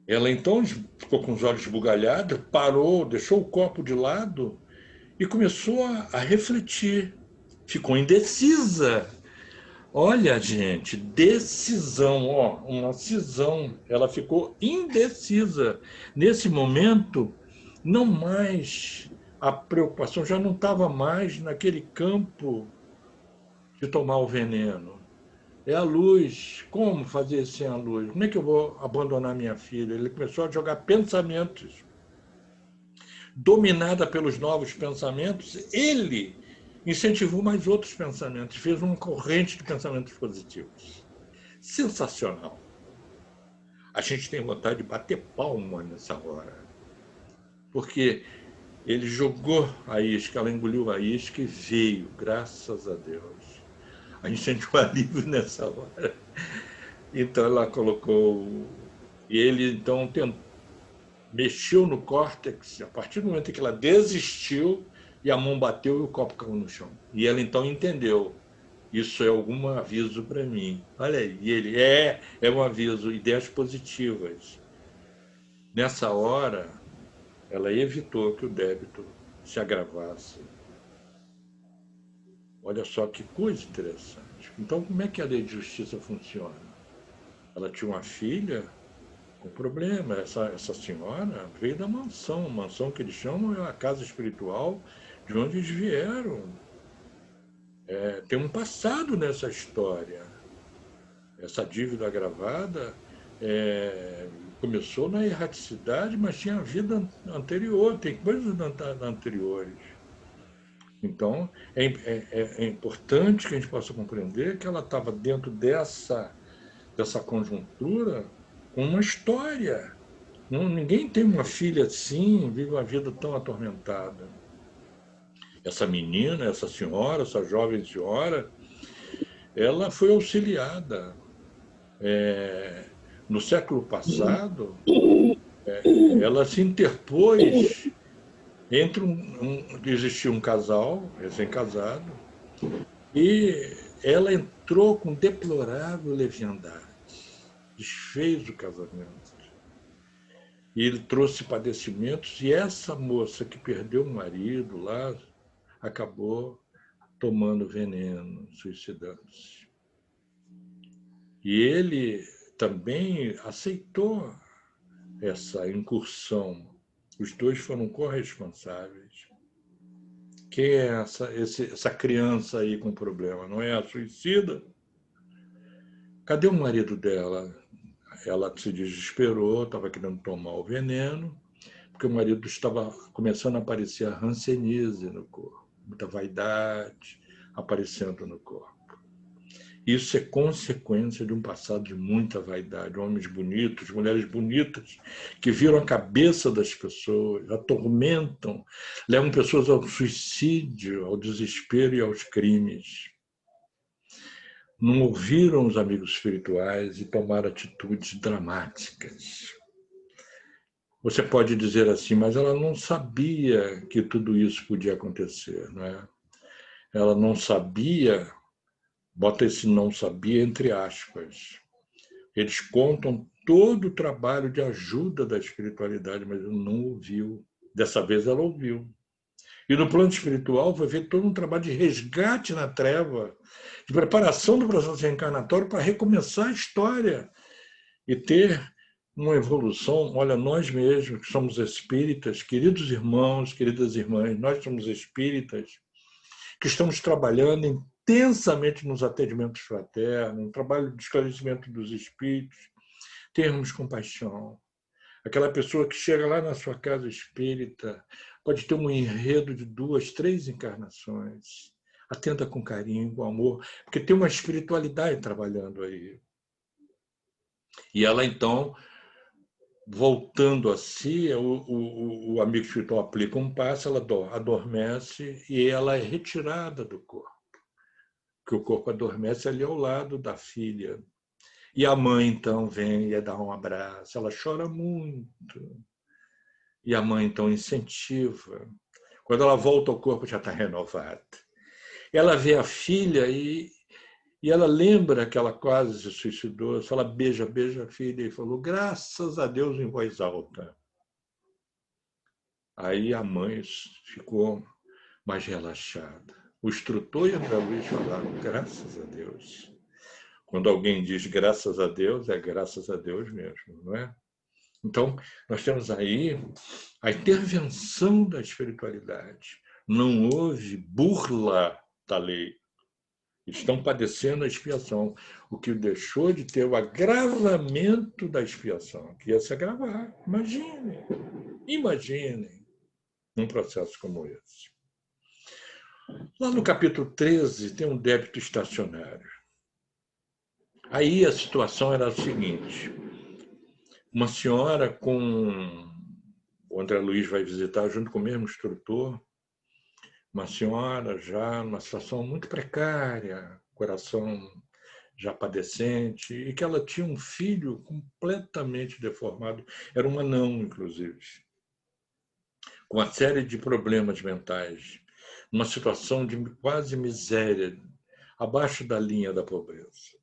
Ela então ficou com os olhos esbugalhados, parou, deixou o copo de lado e começou a refletir. Ficou indecisa. Olha, gente, decisão, ó, uma cisão. Ela ficou indecisa. Nesse momento, não mais a preocupação, já não estava mais naquele campo de tomar o veneno. É a luz. Como fazer sem a luz? Como é que eu vou abandonar minha filha? Ele começou a jogar pensamentos. Dominada pelos novos pensamentos, ele incentivou mais outros pensamentos, fez uma corrente de pensamentos positivos. Sensacional. A gente tem vontade de bater palma nessa hora. Porque ele jogou a isca, ela engoliu a isca e veio, graças a Deus. A gente sentiu alívio nessa hora. Então ela colocou... E ele então mexeu no córtex, a partir do momento em que ela desistiu, e a mão bateu e o copo caiu no chão. E ela então entendeu. Isso é algum aviso para mim. Olha aí, e ele é um aviso, ideias positivas. Nessa hora, ela evitou que o débito se agravasse. Olha só que coisa interessante. Então, como é que a lei de justiça funciona? Ela tinha uma filha com problema. Essa senhora veio da mansão. A mansão que eles chamam é a casa espiritual de onde eles vieram. Tem um passado nessa história. Essa dívida agravada começou na erraticidade, mas tinha vida anterior, tem coisas anteriores. Então, é importante que a gente possa compreender que ela estava dentro dessa conjuntura com uma história. Ninguém tem uma filha assim, vive uma vida tão atormentada. Essa menina, essa senhora, essa jovem senhora, ela foi auxiliada. No século passado, ela se interpôs entre existia um casal, recém-casado, e ela entrou com deplorável leviandade, desfez o casamento. E ele trouxe padecimentos, e essa moça que perdeu o marido lá, acabou tomando veneno, suicidando-se. E ele também aceitou essa incursão. Os dois foram corresponsáveis. Quem é essa criança aí com problema? Não é a suicida? Cadê o marido dela? Ela se desesperou, estava querendo tomar o veneno, porque o marido estava começando a aparecer a hanseníase no corpo, muita vaidade aparecendo no corpo. Isso é consequência de um passado de muita vaidade, homens bonitos, mulheres bonitas, que viram a cabeça das pessoas, atormentam, levam pessoas ao suicídio, ao desespero e aos crimes. não ouviram os amigos espirituais e tomaram atitudes dramáticas. Você pode dizer assim, mas ela não sabia que tudo isso podia acontecer, não é? Ela não sabia, bota esse não sabia entre aspas. Eles contam todo o trabalho de ajuda da espiritualidade, mas ela não ouviu. Dessa vez ela ouviu. E no plano espiritual vai ver todo um trabalho de resgate na treva, de preparação do processo reencarnatório para recomeçar a história e ter uma evolução. Olha, nós mesmos que somos espíritas, queridos irmãos, queridas irmãs, nós somos espíritas que estamos trabalhando intensamente nos atendimentos fraternos, no trabalho de esclarecimento dos espíritos, termos compaixão. Aquela pessoa que chega lá na sua casa espírita pode ter um enredo de 2, 3 encarnações. Atenda com carinho, com amor, porque tem uma espiritualidade trabalhando aí. E ela, então, voltando a si, o amigo espiritual aplica um passe, ela adormece e ela é retirada do corpo. Porque o corpo adormece ali ao lado da filha. E a mãe, então, vem e dá um abraço. Ela chora muito. E a mãe, então, incentiva. Quando ela volta, o corpo já está renovado. Ela vê a filha e ela lembra que ela quase se suicidou. Ela beija a filha e falou, graças a Deus, em voz alta. Aí a mãe ficou mais relaxada. O instrutor e André Luiz falaram, graças a Deus. Quando alguém diz graças a Deus, é graças a Deus mesmo, não é? Então, nós temos aí a intervenção da espiritualidade. Não houve burla da lei. Estão padecendo a expiação, o que deixou de ter o agravamento da expiação, que ia se agravar. Imaginem um processo como esse. Lá no capítulo 13 tem um débito estacionário. Aí a situação era a seguinte, uma senhora com... O André Luiz vai visitar junto com o mesmo instrutor, uma senhora já numa situação muito precária, coração já padecente, e que ela tinha um filho completamente deformado, era um anão, inclusive, com uma série de problemas mentais, numa situação de quase miséria, abaixo da linha da pobreza.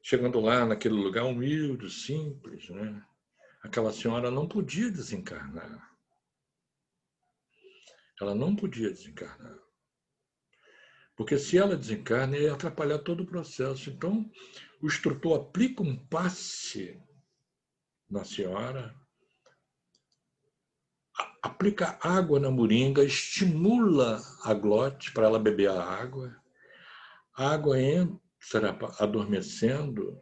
Chegando lá, naquele lugar humilde, simples, né? Aquela senhora não podia desencarnar. Ela não podia desencarnar. Porque se ela desencarna, ia atrapalhar todo o processo. Então, o instrutor aplica um passe na senhora, aplica água na moringa, estimula a glote para ela beber a água. A água entra adormecendo.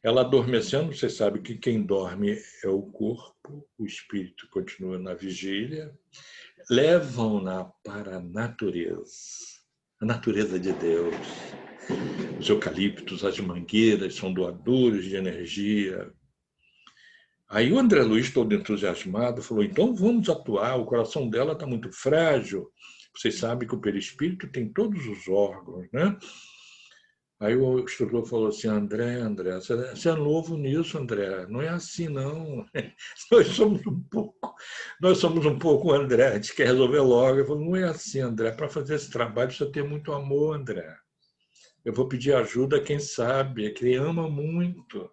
Ela adormecendo, você sabe que quem dorme é o corpo, o espírito continua na vigília. Levam-na para a natureza de Deus. Os eucaliptos, as mangueiras são doadores de energia. Aí o André Luiz, todo entusiasmado, falou, então vamos atuar, o coração dela está muito frágil. Vocês sabem que o perispírito tem todos os órgãos, né? Aí o instrutor falou assim, André, você é novo nisso, André. Não é assim, não. Nós somos um pouco André, a gente quer resolver logo. Ele falou, não é assim, André. Para fazer esse trabalho, precisa ter muito amor, André. Eu vou pedir ajuda a quem sabe, a quem ama muito.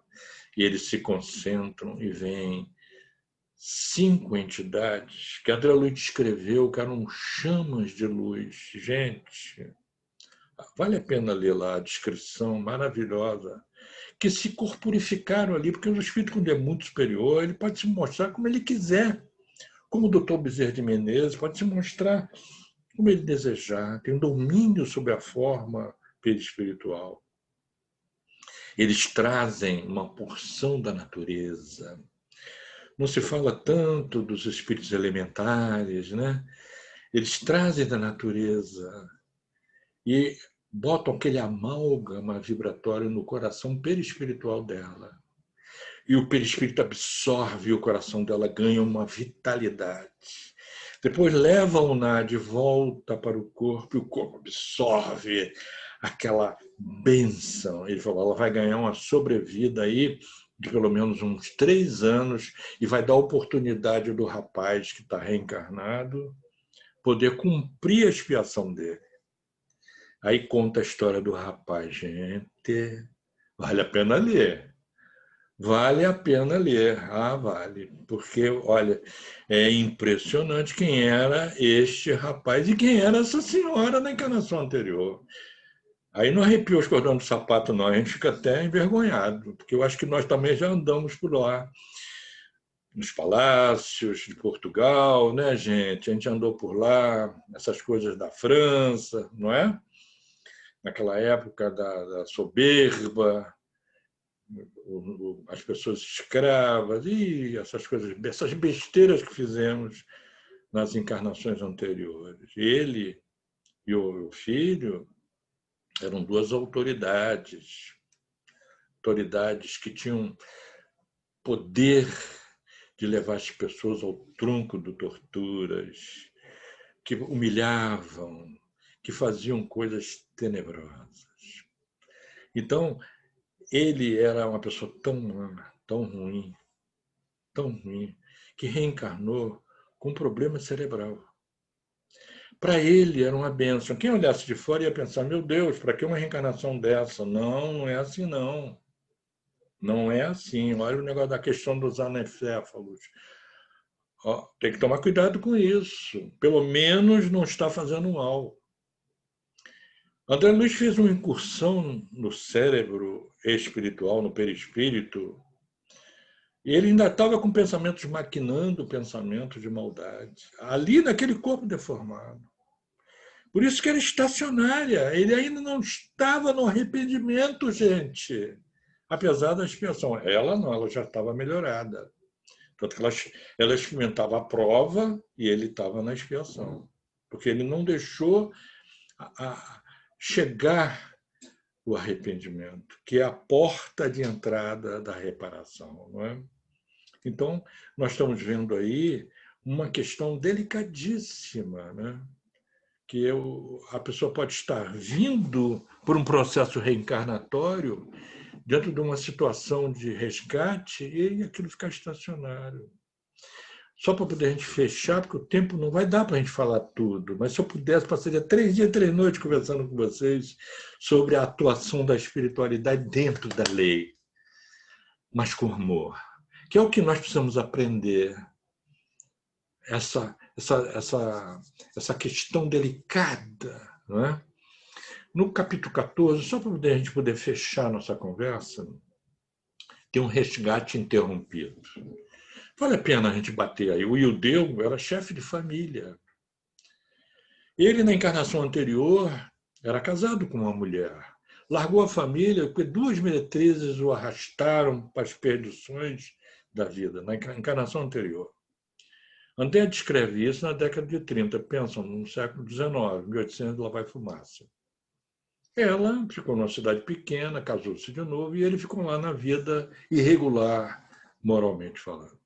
E eles se concentram e vêm 5 entidades que André Luiz descreveu, que eram chamas de luz. Gente, vale a pena ler lá a descrição maravilhosa, que se corporificaram ali, porque o espírito, quando é muito superior, ele pode se mostrar como ele quiser. Como o doutor Bezerra de Menezes, pode se mostrar como ele desejar, tem um domínio sobre a forma perispiritual. Eles trazem uma porção da natureza. Não se fala tanto dos espíritos elementares, né? Eles trazem da natureza e botam aquele amálgama vibratório no coração perispiritual dela. E o perispírito absorve, o coração dela ganha uma vitalidade. Depois levam-na de volta para o corpo, e o corpo absorve aquela bênção. Ele falou, ela vai ganhar uma sobrevida aí de pelo menos uns 3 anos e vai dar a oportunidade do rapaz que está reencarnado poder cumprir a expiação dele. Aí conta a história do rapaz. Gente, vale a pena ler. Vale a pena ler. Ah, vale. Porque, olha, é impressionante quem era este rapaz e quem era essa senhora na encarnação anterior. Aí não arrepia os cordões do sapato, não. A gente fica até envergonhado, porque eu acho que nós também já andamos por lá, nos palácios de Portugal, né, gente? A gente andou por lá, essas coisas da França, não é? Naquela época da soberba, as pessoas escravas, e essas coisas, essas besteiras que fizemos nas encarnações anteriores. Ele e o filho eram duas autoridades que tinham poder de levar as pessoas ao trunco de torturas, que humilhavam, que faziam coisas tenebrosas. Então, ele era uma pessoa tão ruim, que reencarnou com um problema cerebral. Para ele era uma bênção. Quem olhasse de fora ia pensar, meu Deus, para que uma reencarnação dessa? Não, não é assim, não. Não é assim. Olha o negócio da questão dos anencéfalos. Ó, tem que tomar cuidado com isso. Pelo menos não está fazendo mal. André Luiz fez uma incursão no cérebro espiritual, no perispírito, e ele ainda estava com pensamentos maquinando pensamentos de maldade, ali naquele corpo deformado. Por isso que era estacionária. Ele ainda não estava no arrependimento, gente. Apesar da expiação. Ela não, ela já estava melhorada. Tanto que ela experimentava a prova e ele estava na expiação. Porque ele não deixou chegar o arrependimento, que é a porta de entrada da reparação. Não é? Então, nós estamos vendo aí uma questão delicadíssima, né? Que a pessoa pode estar vindo por um processo reencarnatório dentro de uma situação de resgate e aquilo ficar estacionário. Só para poder a gente fechar, porque o tempo não vai dar para a gente falar tudo, mas se eu pudesse, passaria 3 dias, 3 noites conversando com vocês sobre a atuação da espiritualidade dentro da lei, mas com amor, que é o que nós precisamos aprender. Essa questão delicada, não é? No capítulo 14, só para a gente poder fechar nossa conversa, tem um resgate interrompido. Vale a pena a gente bater aí. O Ildeu era chefe de família. Ele, na encarnação anterior, era casado com uma mulher. Largou a família porque 2 meretrizes o arrastaram para as perdições da vida, na encarnação anterior. André descreve isso na década de 30, pensam no século XIX, 1800, lá vai fumaça. Ela ficou numa cidade pequena, casou-se de novo, e ele ficou lá na vida irregular, moralmente falando.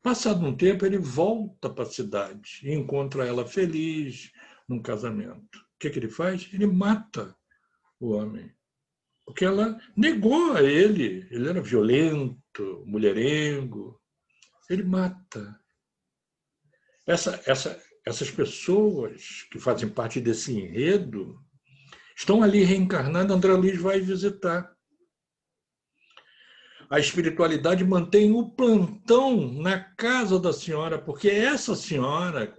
Passado um tempo, ele volta para a cidade e encontra ela feliz num casamento. O que ele faz? Ele mata o homem. Porque ela negou a ele. Ele era violento, mulherengo. Ele mata. Essas pessoas que fazem parte desse enredo estão ali reencarnando. André Luiz vai visitar. A espiritualidade mantém o plantão na casa da senhora, porque essa senhora,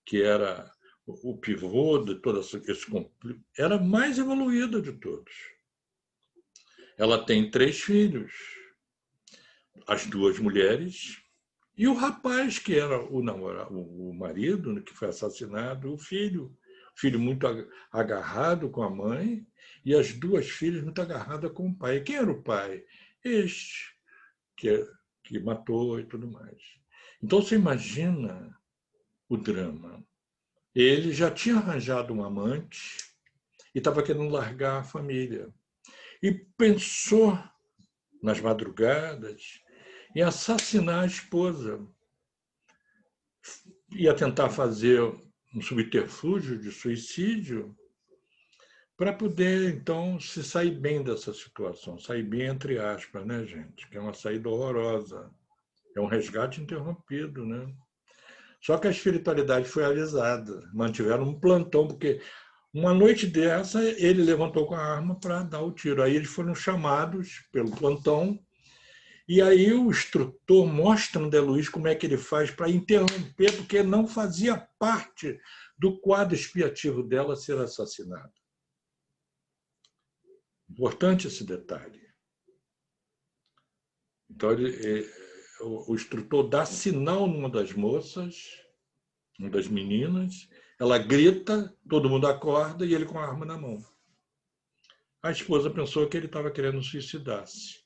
que era o pivô de todo esse conflito, era a mais evoluída de todos. Ela tem 3 filhos, as 2 mulheres e o rapaz que era o marido, que foi assassinado, o filho muito agarrado com a mãe e as 2 filhas muito agarradas com o pai. Quem era o pai? Este, que matou e tudo mais. Então, você imagina o drama. Ele já tinha arranjado um amante e estava querendo largar a família. E pensou, nas madrugadas, em assassinar a esposa. Ia tentar fazer um subterfúgio de suicídio para poder, então, se sair bem dessa situação. Sair bem, entre aspas, né, gente? Que é uma saída horrorosa. É um resgate interrompido, né? Só que a espiritualidade foi avisada. Mantiveram um plantão, porque uma noite dessa, ele levantou com a arma para dar o tiro. Aí eles foram chamados pelo plantão, e aí o instrutor mostra no De Luís como é que ele faz para interromper, porque não fazia parte do quadro expiativo dela ser assassinada. Importante esse detalhe. Então, o instrutor dá sinal numa das moças, uma das meninas, ela grita, todo mundo acorda e ele com a arma na mão. A esposa pensou que ele estava querendo suicidar-se.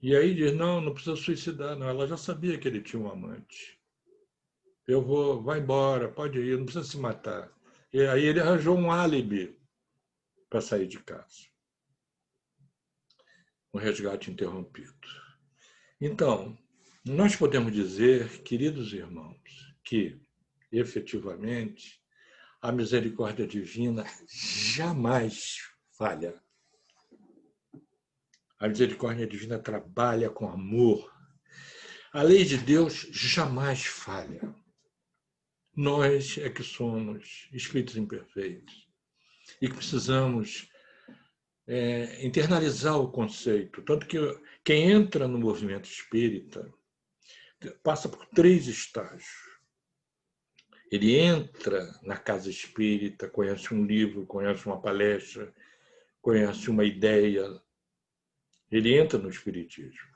E aí diz, não precisa suicidar, não. Ela já sabia que ele tinha um amante. Eu vou, vai embora, pode ir, não precisa se matar. E aí ele arranjou um álibi para sair de casa. Um resgate interrompido. Então, nós podemos dizer, queridos irmãos, que, efetivamente, a misericórdia divina jamais falha. A misericórdia divina trabalha com amor. A lei de Deus jamais falha. Nós é que somos espíritos imperfeitos e que precisamos internalizar o conceito. Tanto que quem entra no movimento espírita passa por 3 estágios. Ele entra na casa espírita, conhece um livro, conhece uma palestra, conhece uma ideia. Ele entra no espiritismo.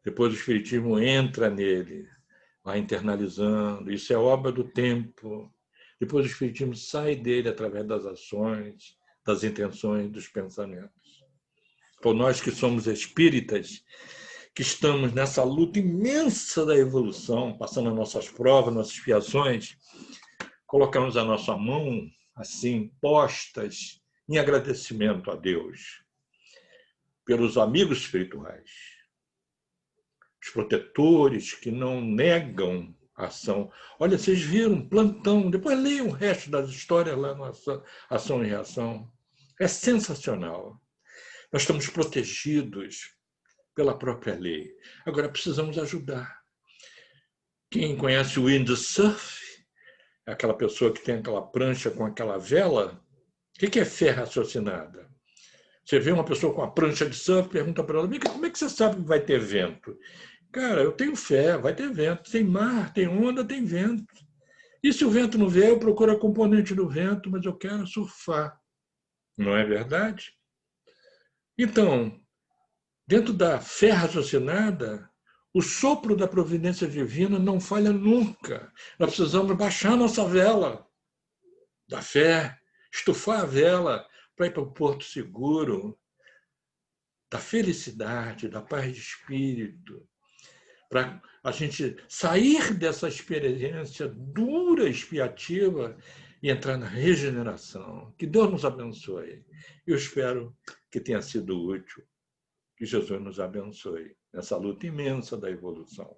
Depois o espiritismo entra nele, vai internalizando. Isso é obra do tempo. Depois o espiritismo sai dele através das ações, das intenções, dos pensamentos. Por nós que somos espíritas, que estamos nessa luta imensa da evolução, passando as nossas provas, nossas expiações, colocamos a nossa mão assim, postas em agradecimento a Deus, pelos amigos espirituais, os protetores que não negam a ação. Olha, vocês viram, plantão, depois leiam o resto das histórias lá no Ação e Reação. É sensacional. Nós estamos protegidos pela própria lei. Agora, precisamos ajudar. Quem conhece o windsurf, aquela pessoa que tem aquela prancha com aquela vela, o que é fé raciocinada? Você vê uma pessoa com uma prancha de surf, pergunta para ela, como é que você sabe que vai ter vento? Cara, eu tenho fé, vai ter vento. Tem mar, tem onda, tem vento. E se o vento não vier, eu procuro a componente do vento, mas eu quero surfar. Não é verdade? Então, dentro da fé raciocinada, o sopro da providência divina não falha nunca. Nós precisamos baixar nossa vela da fé, estufar a vela para ir para o porto seguro, da felicidade, da paz de espírito, para a gente sair dessa experiência dura, expiativa, e entrar na regeneração. Que Deus nos abençoe. Eu espero que tenha sido útil. Que Jesus nos abençoe nessa luta imensa da evolução.